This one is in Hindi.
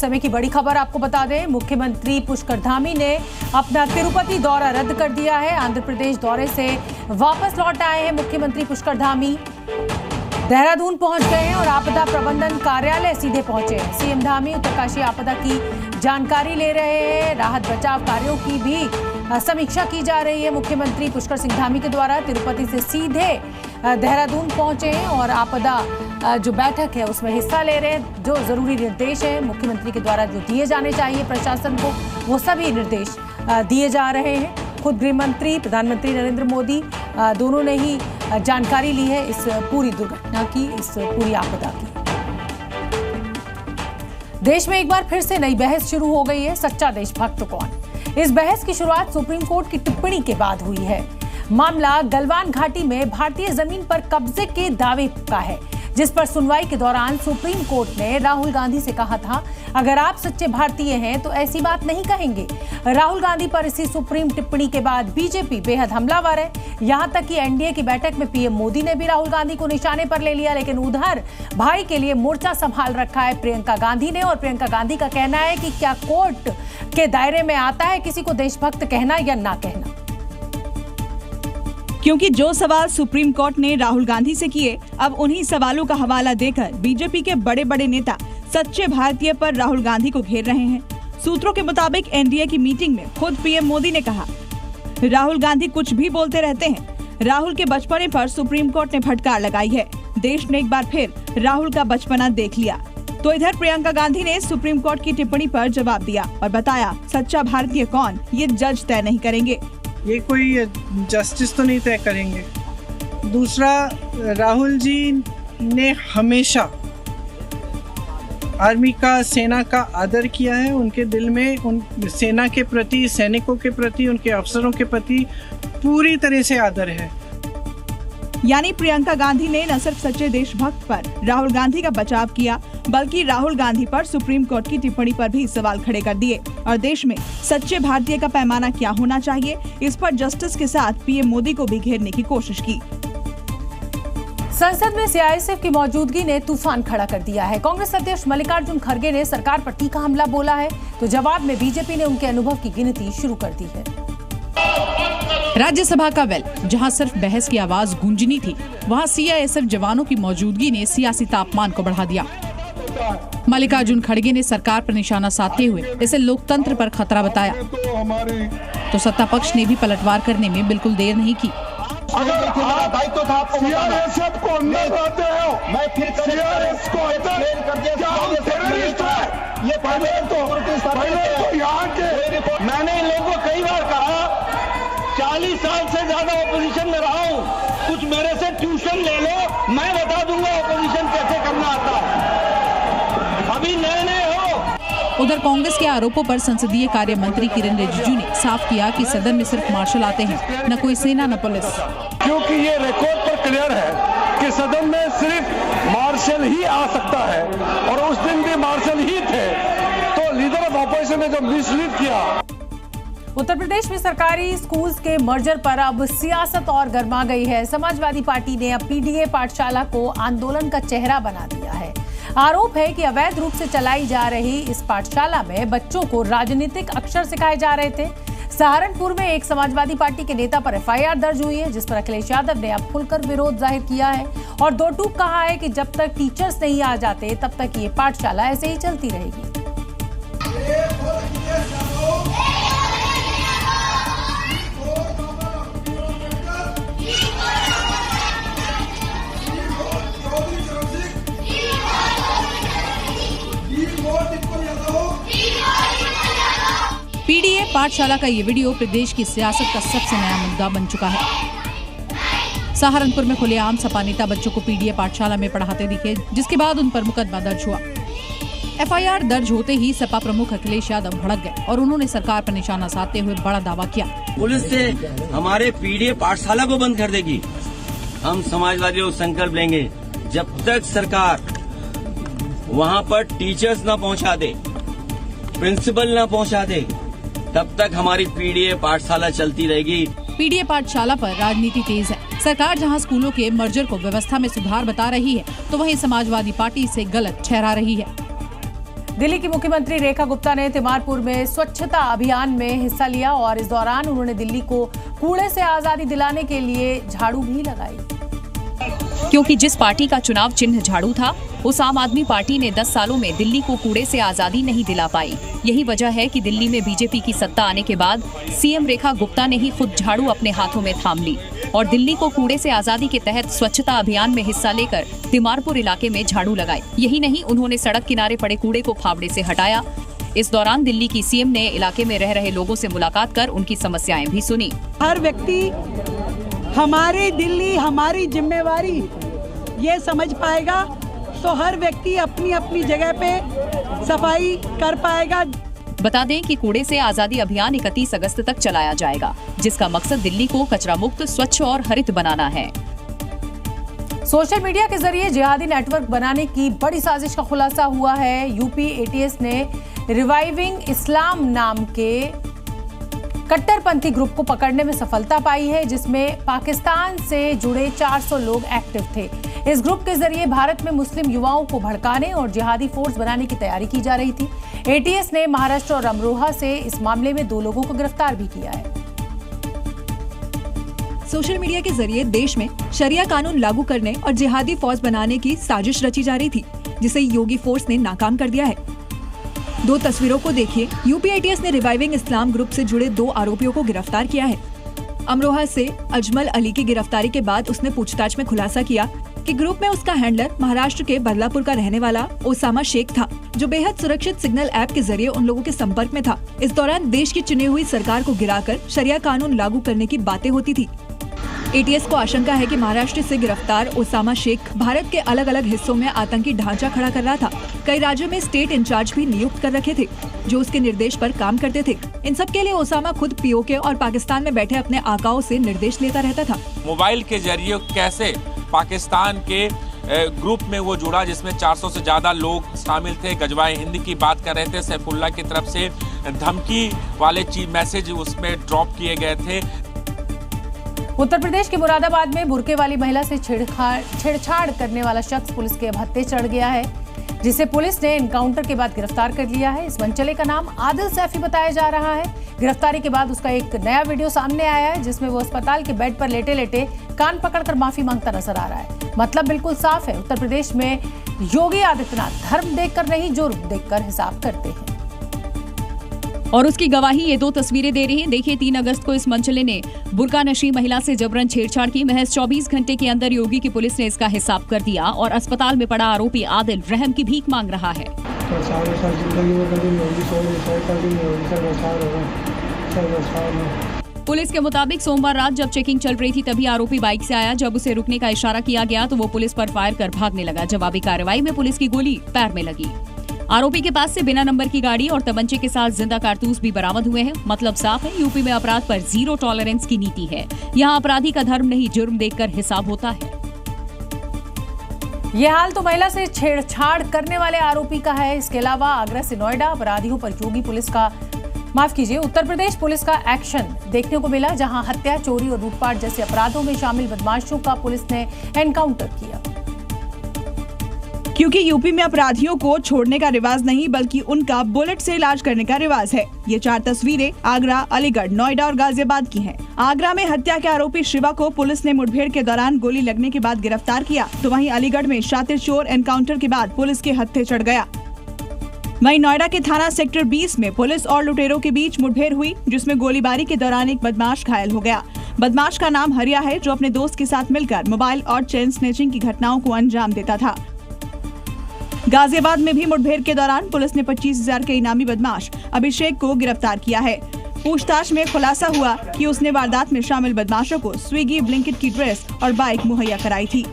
इस समय की बड़ी खबर आपको बता दें, मुख्यमंत्री पुष्कर धामी ने अपना तिरुपति दौरा रद्द कर दिया है। आंध्र प्रदेश दौरे से वापस लौट आए हैं मुख्यमंत्री पुष्कर धामी। देहरादून पहुंच गए हैं और आपदा प्रबंधन कार्यालय सीधे पहुंचे हैं। सीएम धामी उत्तरकाशी आपदा की जानकारी ले रहे हैं। राहत बचाव कार्यों की भी समीक्षा की जा रही है। मुख्यमंत्री पुष्कर सिंह धामी के द्वारा तिरुपति से सीधे देहरादून पहुंचे हैं और आपदा जो बैठक है उसमें हिस्सा ले रहे हैं। जो जरूरी निर्देश है मुख्यमंत्री के द्वारा जो दिए जाने चाहिए प्रशासन को, वो सभी निर्देश दिए जा रहे हैं। खुद गृह मंत्री, प्रधानमंत्री नरेंद्र मोदी दोनों ने ही जानकारी ली है इस पूरी दुर्घटना की, इस पूरी आपदा की। देश में एक बार फिर से नई बहस शुरू हो गई है, सच्चा देशभक्त कौन। इस बहस की शुरुआत सुप्रीम कोर्ट की टिप्पणी के बाद हुई है। मामला गलवान घाटी में भारतीय जमीन पर कब्जे के दावे का है, जिस पर सुनवाई के दौरान सुप्रीम कोर्ट ने राहुल गांधी से कहा था, अगर आप सच्चे भारतीय हैं तो ऐसी बात नहीं कहेंगे। राहुल गांधी पर इसी सुप्रीम टिप्पणी के बाद बीजेपी बेहद हमलावर है। यहां तक कि एनडीए की बैठक में पीएम मोदी ने भी राहुल गांधी को निशाने पर ले लिया, लेकिन उधर भाई के लिए मोर्चा संभाल रखा है प्रियंका गांधी ने। और प्रियंका गांधी का कहना है कि क्या कोर्ट के दायरे में आता है किसी को देशभक्त कहना या ना कहना। क्योंकि जो सवाल सुप्रीम कोर्ट ने राहुल गांधी से किए, अब उन्हीं सवालों का हवाला देकर बीजेपी के बड़े बड़े नेता सच्चे भारतीय पर राहुल गांधी को घेर रहे हैं। सूत्रों के मुताबिक एनडीए की मीटिंग में खुद पीएम मोदी ने कहा, राहुल गांधी कुछ भी बोलते रहते हैं। राहुल के बचपने पर सुप्रीम कोर्ट ने फटकार लगाई है। देश ने एक बार फिर राहुल का बचपना देख लिया। तो इधर प्रियंका गांधी ने सुप्रीम कोर्ट की टिप्पणी पर जवाब दिया और बताया, सच्चा भारतीय कौन, ये जज तय नहीं करेंगे। ये कोई जस्टिस तो नहीं तय करेंगे। दूसरा, राहुल जी ने हमेशा आर्मी का, सेना का आदर किया है। उनके दिल में उन सेना के प्रति, सैनिकों के प्रति, उनके अफसरों के प्रति पूरी तरह से आदर है। यानी प्रियंका गांधी ने न सिर्फ सच्चे देशभक्त पर राहुल गांधी का बचाव किया, बल्कि राहुल गांधी पर सुप्रीम कोर्ट की टिप्पणी पर भी सवाल खड़े कर दिए। और देश में सच्चे भारतीय का पैमाना क्या होना चाहिए, इस पर जस्टिस के साथ पीएम मोदी को भी घेरने की कोशिश की। संसद में सीआईएसएफ की मौजूदगी ने तूफान खड़ा कर दिया है। कांग्रेस अध्यक्ष मल्लिकार्जुन खड़गे ने सरकार पर तीखा हमला बोला है, तो जवाब में बीजेपी ने उनके अनुभव की गिनती शुरू कर दी है। राज्यसभा का वेल, जहां सिर्फ बहस की आवाज गूंजनी थी, वहां सीआईएसएफ जवानों की मौजूदगी ने सियासी तापमान को बढ़ा दिया। मल्लिकार्जुन खड़गे ने सरकार पर निशाना साधते हुए इसे लोकतंत्र पर खतरा बताया, तो सत्ता पक्ष ने भी पलटवार करने में बिल्कुल देर नहीं की। दायित्व था आपको सीआईएसएफ को अंदर लाते हो, मैं फिर सीआईएसएफ को अंदर क्या टेररिस्ट है? ये पहले तो यहाँ के मैंने इन लोगों को कई बार कहा, 40 साल से ज्यादा ऑपोजिशन में रहा हूँ, कुछ मेरे से ट्यूशन ले लो, मैं बता दूंगा ऑपोजिशन कैसे करना आता है। अभी नए नए हो। उधर कांग्रेस के आरोपों पर संसदीय कार्य मंत्री किरण रिजिजू ने साफ किया कि सदन में सिर्फ मार्शल आते हैं, न कोई सेना न पुलिस। क्योंकि ये रिकॉर्ड पर क्लियर है कि सदन में सिर्फ मार्शल ही आ सकता है, और उस दिन भी मार्शल ही थे, तो लीडर ऑफ ऑपोजिशन ने जो मिसलीड किया। उत्तर प्रदेश में सरकारी स्कूल्स के मर्जर पर अब सियासत और गर्मा गई है। समाजवादी पार्टी ने अब पीडीए पाठशाला को आंदोलन का चेहरा बना दिया है। आरोप है कि अवैध रूप से चलाई जा रही इस पाठशाला में बच्चों को राजनीतिक अक्षर सिखाए जा रहे थे। सहारनपुर में एक समाजवादी पार्टी के नेता पर एफआईआर दर्ज हुई है, जिस पर अखिलेश यादव ने अब खुलकर विरोध जाहिर किया है और दो टूक कहा है कि जब तक टीचर्स नहीं आ जाते तब तक ये पाठशाला ऐसे ही चलती रहेगी। पीडीए पाठशाला का ये वीडियो प्रदेश की सियासत का सबसे नया मुद्दा बन चुका है। सहारनपुर में खुलेआम सपा नेता बच्चों को पीडीए पाठशाला में पढ़ाते दिखे, जिसके बाद उन पर मुकदमा दर्ज हुआ। एफआईआर दर्ज होते ही सपा प्रमुख अखिलेश यादव भड़क गए और उन्होंने सरकार पर निशाना साधते हुए बड़ा दावा किया, पुलिस से हमारे पीडीए पाठशाला को बंद कर देगी। हम समाजवादी लोग संकल्प लेंगे, जब तक सरकार वहाँ पर टीचर्स न पहुँचा दे, प्रिंसिपल न पहुँचा दे, तब तक हमारी पीडीए पाठशाला चलती रहेगी। पीडीए पाठशाला पर राजनीति तेज है। सरकार जहां स्कूलों के मर्जर को व्यवस्था में सुधार बता रही है, तो वहीं समाजवादी पार्टी इसे गलत ठहरा रही है। दिल्ली की मुख्यमंत्री रेखा गुप्ता ने तिमारपुर में स्वच्छता अभियान में हिस्सा लिया और इस दौरान उन्होंने दिल्ली को कूड़े से आजादी दिलाने के लिए झाड़ू भी लगाई। क्योंकि जिस पार्टी का चुनाव चिन्ह झाड़ू था, उस आम आदमी पार्टी ने 10 सालों में दिल्ली को कूड़े से आजादी नहीं दिला पाई। यही वजह है कि दिल्ली में बीजेपी की सत्ता आने के बाद सीएम रेखा गुप्ता ने ही खुद झाड़ू अपने हाथों में थाम ली और दिल्ली को कूड़े से आजादी के तहत स्वच्छता अभियान में हिस्सा लेकर तिमारपुर इलाके में झाड़ू लगाई। यही नहीं, उन्होंने सड़क किनारे पड़े कूड़े को फावड़े से हटाया। इस दौरान दिल्ली की सीएम ने इलाके में रह रहे लोगों से मुलाकात कर उनकी समस्याएं भी सुनी। हर व्यक्ति हमारी दिल्ली हमारी जिम्मेवारी ये समझ पाएगा तो हर व्यक्ति अपनी अपनी जगह पे सफाई कर पाएगा। बता दें कि कूड़े से आजादी अभियान 31 अगस्त तक चलाया जाएगा, जिसका मकसद दिल्ली को कचरा मुक्त, स्वच्छ और हरित बनाना है। सोशल मीडिया के जरिए जिहादी नेटवर्क बनाने की बड़ी साजिश का खुलासा हुआ है। यूपी एटीएस ने रिवाइविंग इस्लाम नाम के कट्टरपंथी ग्रुप को पकड़ने में सफलता पाई है, जिसमें पाकिस्तान से जुड़े 400 लोग एक्टिव थे। इस ग्रुप के जरिए भारत में मुस्लिम युवाओं को भड़काने और जिहादी फोर्स बनाने की तैयारी की जा रही थी। एटीएस ने महाराष्ट्र और अमरोहा से इस मामले में 2 लोगों को गिरफ्तार भी किया है। सोशल मीडिया के जरिए देश में शरिया कानून लागू करने और जिहादी फौज बनाने की साजिश रची जा रही थी, जिसे योगी फोर्स ने नाकाम कर दिया है। 2 तस्वीरों को देखिए। यूपी एटीएस ने रिवाइविंग इस्लाम ग्रुप से जुड़े 2 आरोपियों को गिरफ्तार किया है। अमरोहा से अजमल अली की गिरफ्तारी के बाद उसने पूछताछ में खुलासा किया कि ग्रुप में उसका हैंडलर महाराष्ट्र के बदलापुर का रहने वाला ओसामा शेख था, जो बेहद सुरक्षित सिग्नल ऐप के जरिए उन लोगों के संपर्क में था। इस दौरान देश की चुनी हुई सरकार को गिराकर शरिया कानून लागू करने की बातें होती थी। एटीएस को आशंका है कि महाराष्ट्र से गिरफ्तार ओसामा शेख भारत के अलग अलग हिस्सों में आतंकी ढांचा खड़ा कर रहा था। कई राज्यों में स्टेट इंचार्ज भी नियुक्त कर रखे थे, जो उसके निर्देश पर काम करते थे। इन सब के लिए ओसामा खुद पीओके और पाकिस्तान में बैठे अपने आकाओं से निर्देश लेता रहता था। मोबाइल के जरिए कैसे पाकिस्तान के ग्रुप में वो जुड़ा, जिसमें 400 से ज्यादा लोग शामिल थे। गजवाए हिंद की बात कर रहे थे। सैफुल्ला की तरफ से धमकी वाले मैसेज उसमें ड्रॉप किए गए थे। उत्तर प्रदेश के मुरादाबाद में बुर्के वाली महिला से छेड़छाड़ करने वाला शख्स पुलिस के हत्थे चढ़ गया है, जिसे पुलिस ने एनकाउंटर के बाद गिरफ्तार कर लिया है। इस मनचले का नाम आदिल सैफी बताया जा रहा है। गिरफ्तारी के बाद उसका एक नया वीडियो सामने आया है, जिसमें वो अस्पताल के बेड पर लेटे लेटे कान पकड़कर माफी मांगता नजर आ रहा है। मतलब बिल्कुल साफ है, उत्तर प्रदेश में योगी आदित्यनाथ धर्म देखकर नहीं, जुर्म देखकर हिसाब करते हैं। और उसकी गवाही ये 2 तस्वीरें दे रही हैं। देखिए, 3 अगस्त को इस मनचले ने बुर्का नशी महिला से जबरन छेड़छाड़ की। महज 24 घंटे के अंदर योगी की पुलिस ने इसका हिसाब कर दिया और अस्पताल में पड़ा आरोपी आदिल रहम की भीख मांग रहा है। पुलिस के मुताबिक सोमवार रात जब चेकिंग चल रही थी, तभी आरोपी बाइक से आया। जब उसे रुकने का इशारा किया गया तो वो पुलिस पर फायर कर भागने लगा। जवाबी कार्रवाई में पुलिस की गोली पैर में लगी। आरोपी के पास से बिना नंबर की गाड़ी और तमंचे के साथ जिंदा कारतूस भी बरामद हुए हैं। मतलब साफ है, यूपी में अपराध पर 0 टॉलरेंस की नीति है। यहाँ अपराधी का धर्म नहीं, जुर्म देखकर हिसाब होता है। ये हाल तो महिला से छेड़छाड़ करने वाले आरोपी का है। इसके अलावा आगरा से नोएडा अपराधियों पर योगी पुलिस का उत्तर प्रदेश पुलिस का एक्शन देखने को मिला, जहां हत्या, चोरी और लूटपाट जैसे अपराधों में शामिल बदमाशों का पुलिस ने एनकाउंटर किया। क्योंकि यूपी में अपराधियों को छोड़ने का रिवाज नहीं, बल्कि उनका बुलेट से इलाज करने का रिवाज है। ये 4 तस्वीरें आगरा, अलीगढ़, नोएडा और गाजियाबाद की हैं। आगरा में हत्या के आरोपी शिवा को पुलिस ने मुठभेड़ के दौरान गोली लगने के बाद गिरफ्तार किया, तो वहीं अलीगढ़ में शातिर चोर एनकाउंटर के बाद पुलिस के हत्थे चढ़ गया। वहीं नोएडा के थाना सेक्टर 20 में पुलिस और लुटेरों के बीच मुठभेड़ हुई, जिसमें गोलीबारी के दौरान एक बदमाश घायल हो गया। बदमाश का नाम हरिया है, जो अपने दोस्त के साथ मिलकर मोबाइल और चेन स्नैचिंग की घटनाओं को अंजाम देता था। गाजियाबाद में भी मुठभेड़ के दौरान पुलिस ने 25,000 के इनामी बदमाश अभिषेक को गिरफ्तार किया है। पूछताछ में खुलासा हुआ कि उसने वारदात में शामिल बदमाशों को स्विगी, ब्लिंकिट की ड्रेस और बाइक मुहैया कराई थी।